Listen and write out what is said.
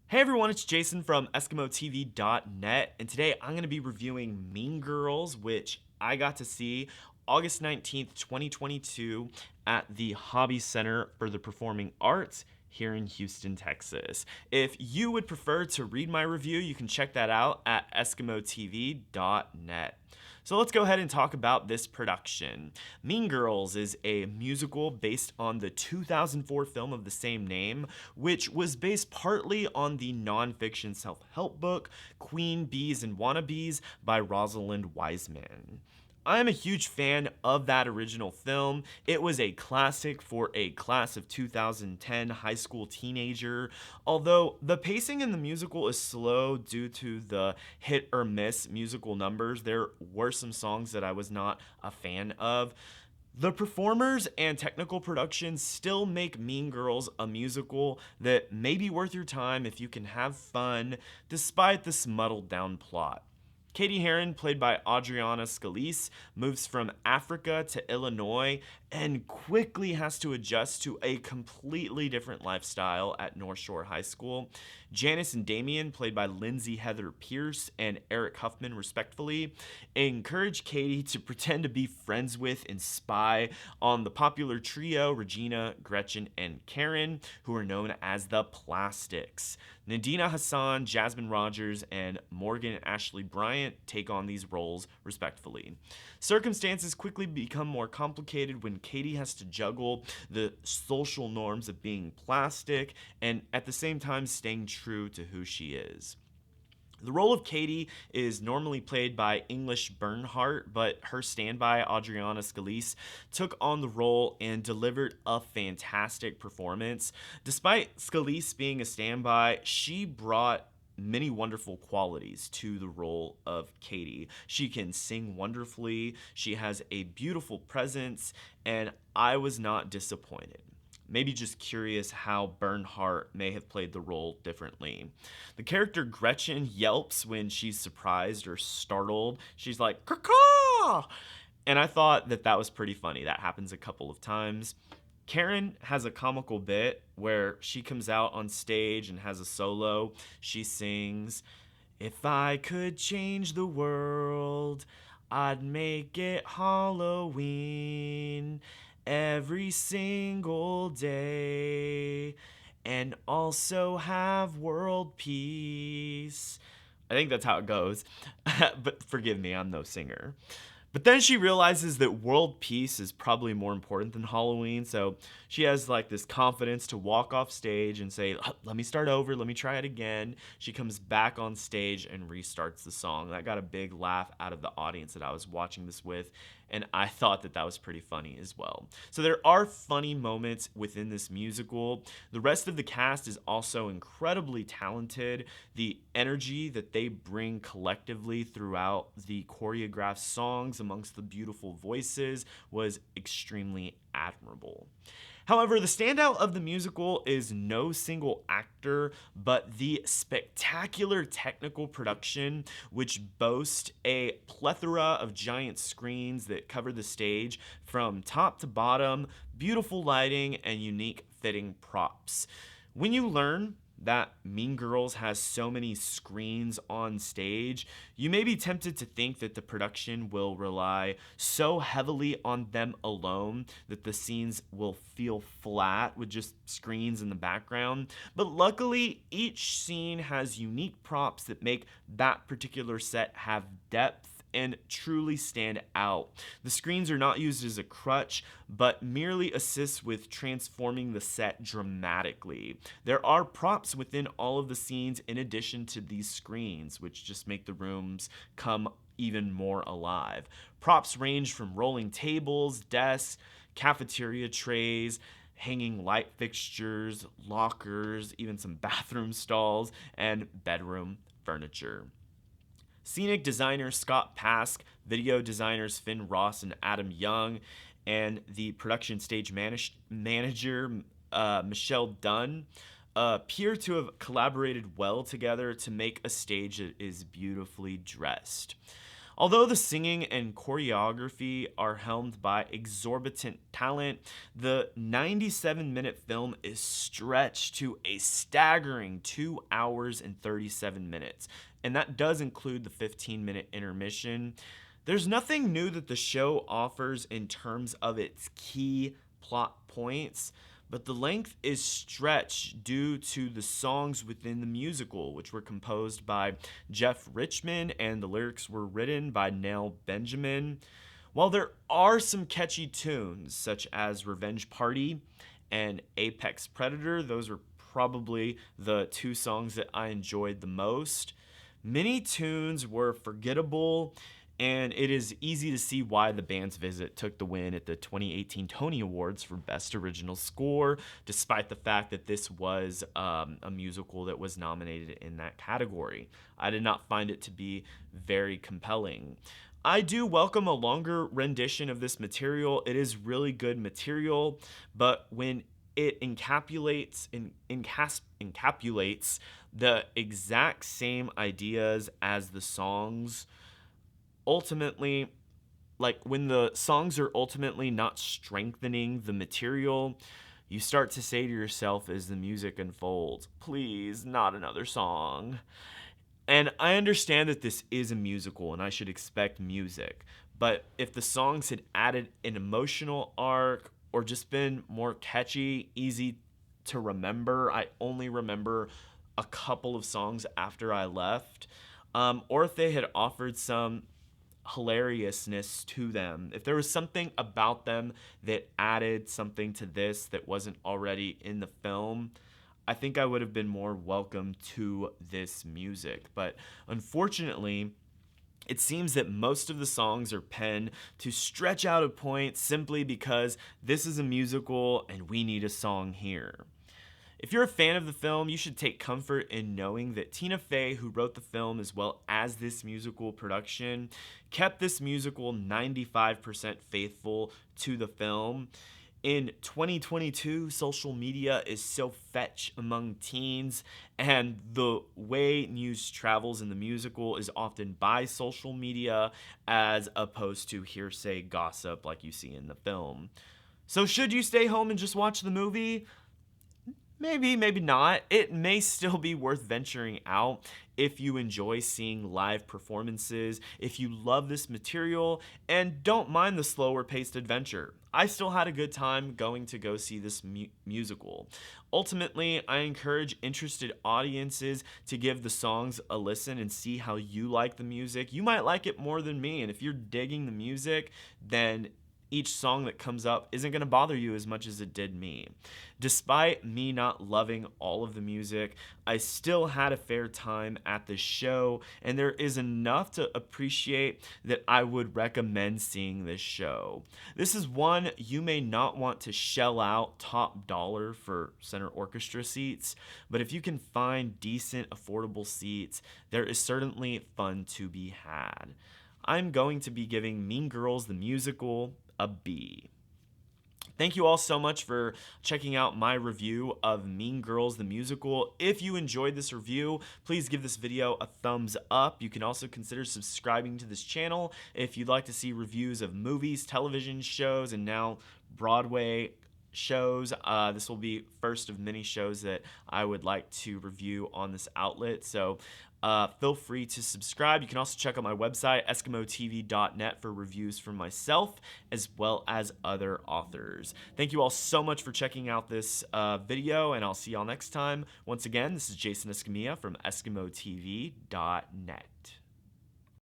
Hey everyone, it's Jason from EskimoTV.net, and today I'm going to be reviewing Mean Girls, which I got to see August 19th, 2022 at the Hobby Center for the Performing Arts here in Houston, Texas. If you would prefer to read my review, you can check that out at EskimoTV.net. So let's go ahead and talk about this production. Mean Girls is a musical based on the 2004 film of the same name, which was based partly on the nonfiction self-help book Queen Bees and Wannabes by Rosalind Wiseman. I'm a huge fan of that original film. It was a classic for a class of 2010 high school teenager. Although the pacing in the musical is slow due to the hit or miss musical numbers, there were some songs that I was not a fan of. The performers and technical production still make Mean Girls a musical that may be worth your time if you can have fun despite this muddled down plot. Katie Heron, played by Adriana Scalise, moves from Africa to Illinois and quickly has to adjust to a completely different lifestyle at North Shore High School. Janice and Damien, played by Lindsay Heather Pierce and Eric Huffman, respectively, encourage Katie to pretend to be friends with and spy on the popular trio Regina, Gretchen, and Karen, who are known as the Plastics. Nadina Hassan, Jasmine Rogers, and Morgan Ashley Bryant take on these roles respectively. Circumstances quickly become more complicated when Katie has to juggle the social norms of being plastic and at the same time staying true to who she is. The role of Katie is normally played by English Bernhardt, but her standby, Adriana Scalise, took on the role and delivered a fantastic performance. Despite Scalise being a standby, she brought many wonderful qualities to the role of Katie. She can sing wonderfully, she has a beautiful presence, and I was not disappointed. Maybe just curious how Bernhardt may have played the role differently. The character Gretchen yelps when she's surprised or startled. She's like, caw! And I thought that that was pretty funny. That happens a couple of times. Karen has a comical bit where she comes out on stage and has a solo. She sings, "If I could change the world, I'd make it Halloween every single day and also have world peace." I think that's how it goes, but forgive me, I'm no singer. But then she realizes that world peace is probably more important than Halloween, so she has like this confidence to walk off stage and say, "Let me start over, let me try it again." She comes back on stage and restarts the song. That got a big laugh out of the audience that I was watching this with, and I thought that that was pretty funny as well. So there are funny moments within this musical. The rest of the cast is also incredibly talented. The energy that they bring collectively throughout the choreographed songs amongst the beautiful voices was extremely admirable. However, the standout of the musical is no single actor, but the spectacular technical production, which boasts a plethora of giant screens that cover the stage from top to bottom, beautiful lighting, and unique fitting props. When you learn that Mean Girls has so many screens on stage, you may be tempted to think that the production will rely so heavily on them alone that the scenes will feel flat with just screens in the background. But luckily, each scene has unique props that make that particular set have depth and truly stand out. The screens are not used as a crutch, but merely assist with transforming the set dramatically. There are props within all of the scenes in addition to these screens, which just make the rooms come even more alive. Props range from rolling tables, desks, cafeteria trays, hanging light fixtures, lockers, even some bathroom stalls, and bedroom furniture. Scenic designer Scott Pask, video designers Finn Ross and Adam Young, and the production stage manager Michelle Dunn appear to have collaborated well together to make a stage that is beautifully dressed. Although the singing and choreography are helmed by exorbitant talent, the 97-minute film is stretched to a staggering 2 hours and 37 minutes, and that does include the 15-minute intermission. There's nothing new that the show offers in terms of its key plot points, but the length is stretched due to the songs within the musical, which were composed by Jeff Richman and the lyrics were written by Nell Benjamin. While there are some catchy tunes, such as Revenge Party and Apex Predator, those are probably the two songs that I enjoyed the most. Many tunes were forgettable, and it is easy to see why the band's visit took the win at the 2018 Tony Awards for Best Original Score, despite the fact that this was a musical that was nominated in that category. I did not find it to be very compelling. I do welcome a longer rendition of this material. It is really good material, but when it encapsulates the exact same ideas as the songs, ultimately, like when the songs are ultimately not strengthening the material, you start to say to yourself as the music unfolds, please, not another song. And I understand that this is a musical and I should expect music, but if the songs had added an emotional arc or just been more catchy, easy to remember, I only remember a couple of songs after I left, or if they had offered some hilariousness to them, if there was something about them that added something to this that wasn't already in the film, I think I would have been more welcome to this music. But unfortunately, it seems that most of the songs are penned to stretch out a point simply because this is a musical and we need a song here. If you're a fan of the film, you should take comfort in knowing that Tina Fey, who wrote the film as well as this musical production, kept this musical 95% faithful to the film. In 2022, social media is so fetch among teens, and the way news travels in the musical is often by social media as opposed to hearsay gossip like you see in the film. So should you stay home and just watch the movie? Maybe, maybe not. It may still be worth venturing out if you enjoy seeing live performances, if you love this material, and don't mind the slower paced adventure. I still had a good time going to go see this musical. Ultimately, I encourage interested audiences to give the songs a listen and see how you like the music. You might like it more than me, and if you're digging the music, then each song that comes up isn't going to bother you as much as it did me. Despite me not loving all of the music, I still had a fair time at the show, and there is enough to appreciate that I would recommend seeing this show. This is one you may not want to shell out top dollar for center orchestra seats, but if you can find decent, affordable seats, there is certainly fun to be had. I'm going to be giving Mean Girls the Musical a B. Thank you all so much for checking out my review of Mean Girls the Musical. If you enjoyed this review, please give this video a thumbs up. You can also consider subscribing to this channel if you'd like to see reviews of movies, television shows, and now Broadway shows. This will be first of many shows that I would like to review on this outlet, so feel free to subscribe. You can also check out my website, EskimoTV.net, for reviews from myself as well as other authors. Thank you all so much for checking out this video, and I'll see y'all next time. Once again, this is Jason Escamilla from EskimoTV.net.